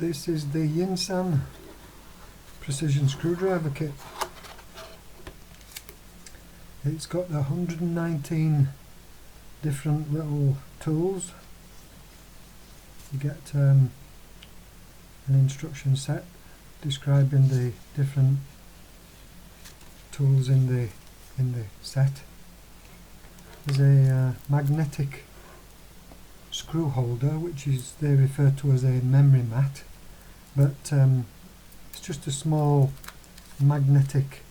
This is the Yinsan precision screwdriver kit. It's got 119 different little tools. You get an instruction set describing the different tools in the set. There's a magnetic screw holder, which is they refer to as a memory mat, but it's just a small magnetic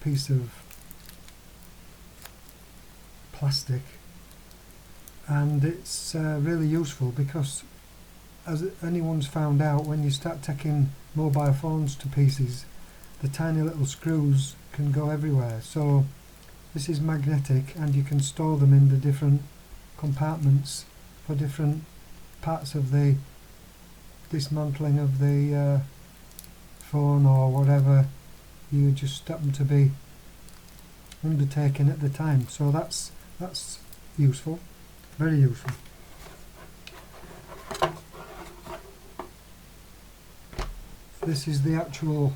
piece of plastic, and it's really useful because, as anyone's found out, when you start taking mobile phones to pieces, the tiny little screws can go everywhere. So this is magnetic, and you can store them in the different compartments for different parts of the dismantling of the phone or whatever you just happen to be undertaking at the time. So that's useful, very useful. This is the actual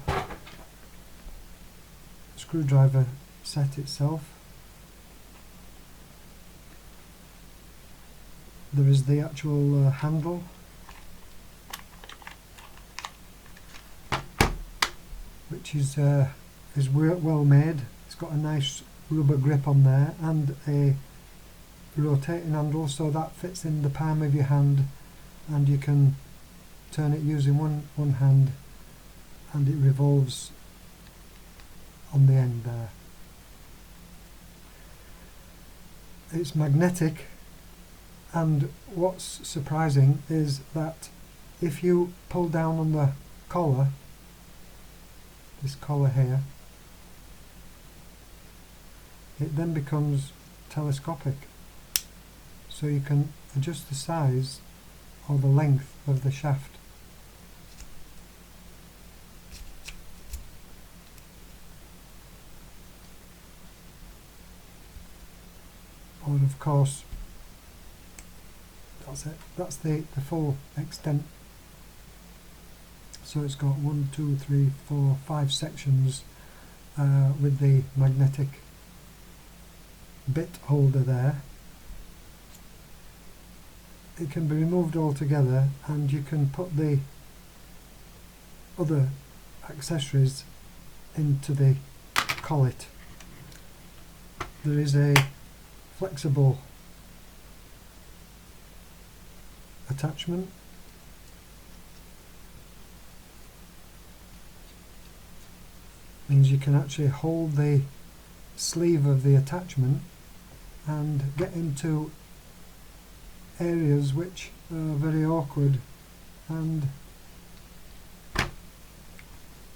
screwdriver set itself. There is the actual handle, which is well made. It's got a nice rubber grip on there and a rotating handle, so that fits in the palm of your hand, and you can turn it using one hand, and it revolves on the end there. It's magnetic, and what's surprising is that if you pull down on the collar, this collar here, it then becomes telescopic, so you can adjust the size or the length of the shaft. Or of course, that's it. That's the full extent. So it's got 1, 2, 3, 4, 5 sections with the magnetic bit holder there. It can be removed altogether, and you can put the other accessories into the collet. There is a flexible attachment, means you can actually hold the sleeve of the attachment and get into areas which are very awkward and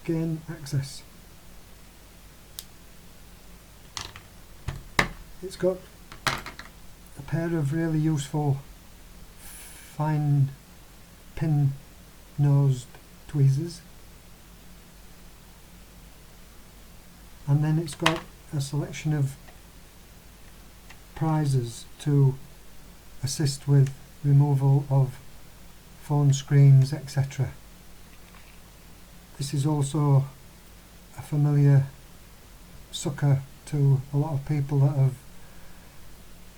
gain access. It's got a pair of really useful fine pin nosed tweezers, and then it's got a selection of prizes to assist with removal of phone screens, etc. This is also a familiar sucker to a lot of people that have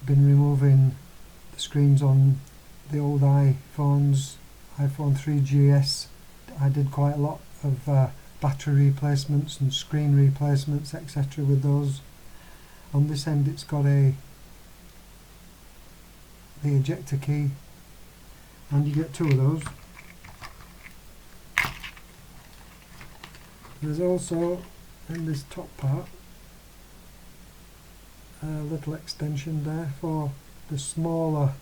been removing the screens on the old iPhones, iPhone 3GS. I did quite a lot of battery replacements and screen replacements, etc. with those. On this end it's got the ejector key, and you get 2 of those. There's also, in this top part, a little extension there for the smaller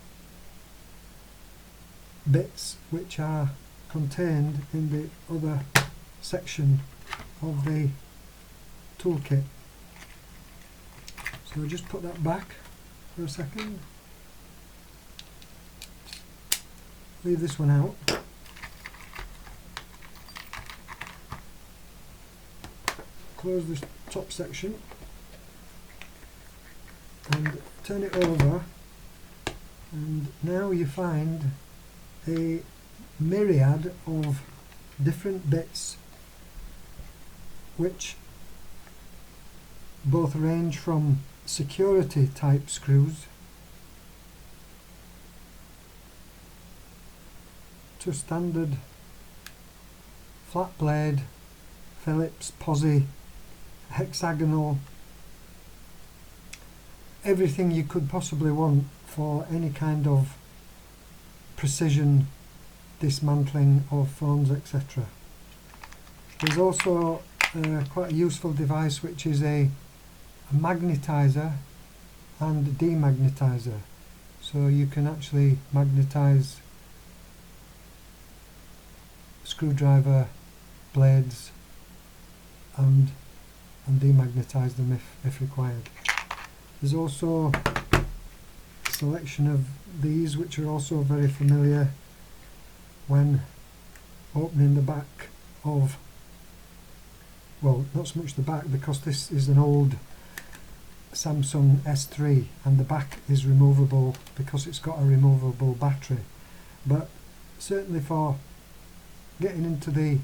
bits which are contained in the other section of the toolkit. So we'll just put that back for a second. Leave this one out. Close this top section and turn it over, and now you find a myriad of different bits which both range from security type screws to standard flat blade, Phillips, posi, hexagonal, everything you could possibly want for any kind of precision dismantling of phones, etc. There's also quite a useful device which is a magnetizer and demagnetizer, so you can actually magnetize screwdriver blades and demagnetize them if required. There's also a selection of these which are also very familiar when opening the back of, well, not so much the back, because this is an old Samsung S3 and the back is removable because it's got a removable battery, but certainly for getting into the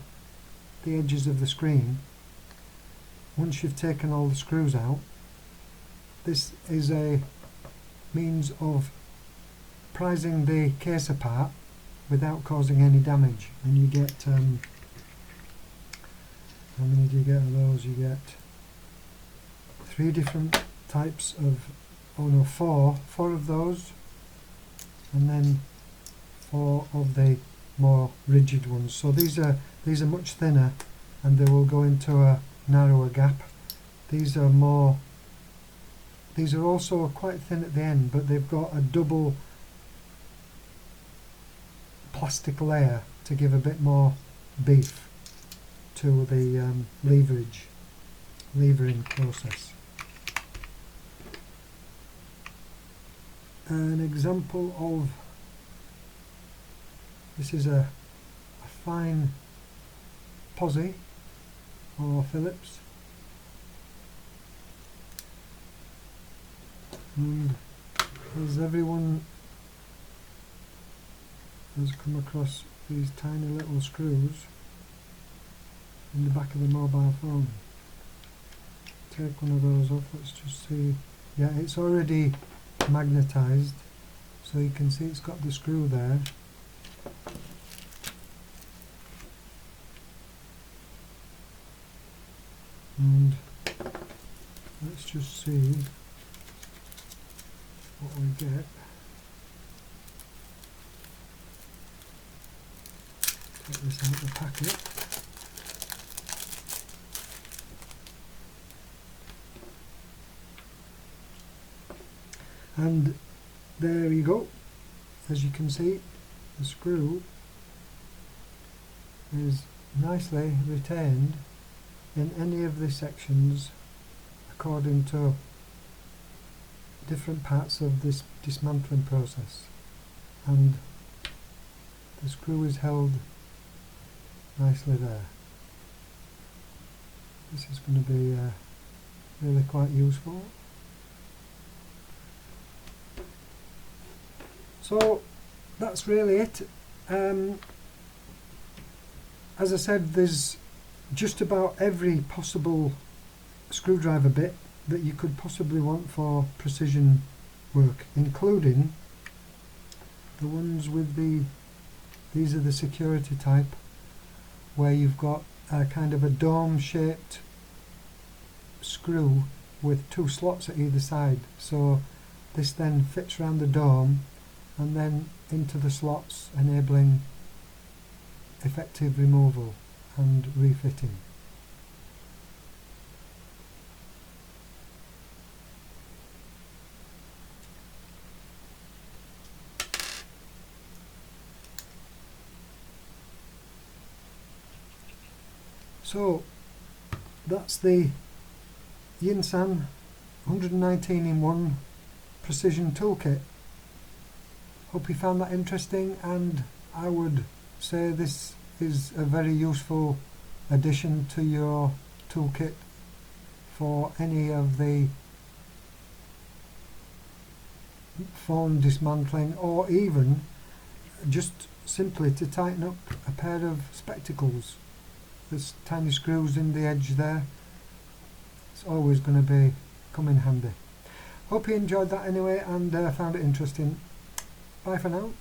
edges of the screen, once you've taken all the screws out, this is a means of prizing the case apart without causing any damage. And you get, how many do you get of those? You get 3 different types of, oh no, four of those, and then 4 of the more rigid ones. So these are much thinner and they will go into a narrower gap. These are also quite thin at the end, but they've got a double plastic layer to give a bit more beef to the levering process. An example of this is a fine posi or Phillips, and as everyone has come across these tiny little screws in the back of the mobile phone. Take one of those off, let's just see. Yeah, it's already magnetized, so you can see it's got the screw there. And let's just see what we get. Take this out of the packet. And there you go. As you can see, the screw is nicely retained in any of the sections according to different parts of this dismantling process, and the screw is held nicely there. This is going to be really quite useful. So that's really it. As I said, there's just about every possible screwdriver bit that you could possibly want for precision work, including the ones with these are the security type, where you've got a kind of a dome shaped screw with 2 slots at either side. So this then fits around the dome and then into the slots, enabling effective removal and refitting. So that's the Yinsan 119 in 1 precision toolkit. Hope you found that interesting, and I would say this is a very useful addition to your toolkit for any of the phone dismantling, or even just simply to tighten up a pair of spectacles. There's tiny screws in the edge there. It's always going to come in handy. Hope you enjoyed that anyway and found it interesting. Bye for now.